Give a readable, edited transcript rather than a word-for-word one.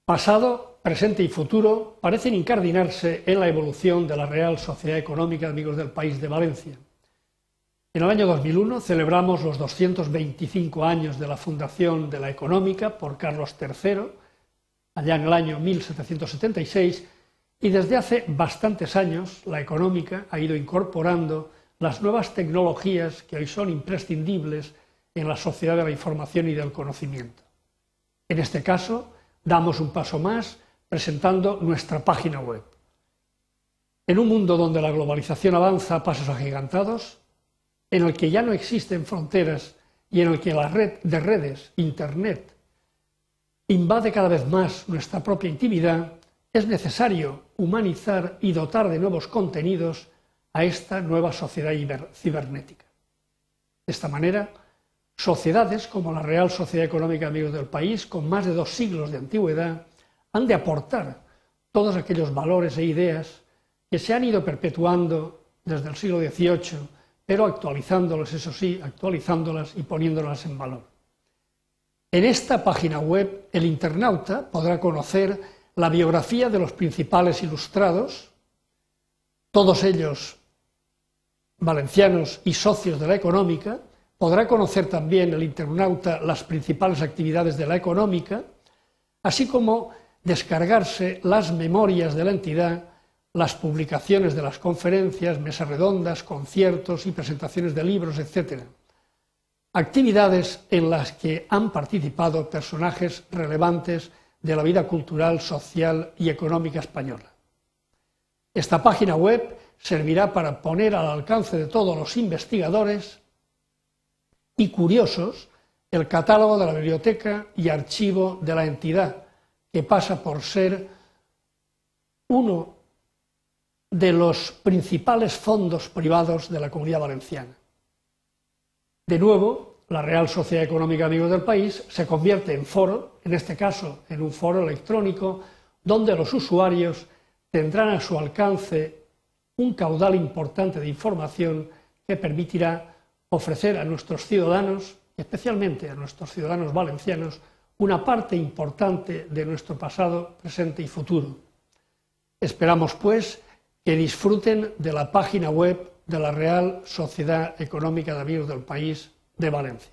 Pasado, presente y futuro parecen incardinarse en la evolución de la Real Sociedad Económica de Amigos del País de Valencia. En el año 2001 celebramos los 225 años de la fundación de la Económica por Carlos III, allá en el año 1776, y desde hace bastantes años la Económica ha ido incorporando las nuevas tecnologías que hoy son imprescindibles en la sociedad de la información y del conocimiento. En este caso, damos un paso más presentando nuestra página web. En un mundo donde la globalización avanza a pasos agigantados, en el que ya no existen fronteras y en el que la red de redes, Internet, invade cada vez más nuestra propia intimidad, es necesario humanizar y dotar de nuevos contenidos a esta nueva sociedad cibernética. De esta manera, sociedades como la Real Sociedad Económica de Amigos del País, con más de 2 siglos de antigüedad, han de aportar todos aquellos valores e ideas que se han ido perpetuando desde el siglo XVIII, pero actualizándolas, eso sí, actualizándolas y poniéndolas en valor. En esta página web, el internauta podrá conocer la biografía de los principales ilustrados, todos ellos valencianos y socios de la Económica. Podrá conocer también el internauta las principales actividades de la Económica, así como descargarse las memorias de la entidad, las publicaciones de las conferencias, mesas redondas, conciertos y presentaciones de libros, etc. Actividades en las que han participado personajes relevantes de la vida cultural, social y económica española. Esta página web servirá para poner al alcance de todos los investigadores y curiosos el catálogo de la biblioteca y archivo de la entidad, que pasa por ser uno de los principales fondos privados de la Comunidad Valenciana. De nuevo, la Real Sociedad Económica de Amigos del País se convierte en foro, en este caso en un foro electrónico, donde los usuarios tendrán a su alcance un caudal importante de información que permitirá ofrecer a nuestros ciudadanos, especialmente a nuestros ciudadanos valencianos, una parte importante de nuestro pasado, presente y futuro. Esperamos, pues, que disfruten de la página web de la Real Sociedad Económica de Amigos del País de Valencia.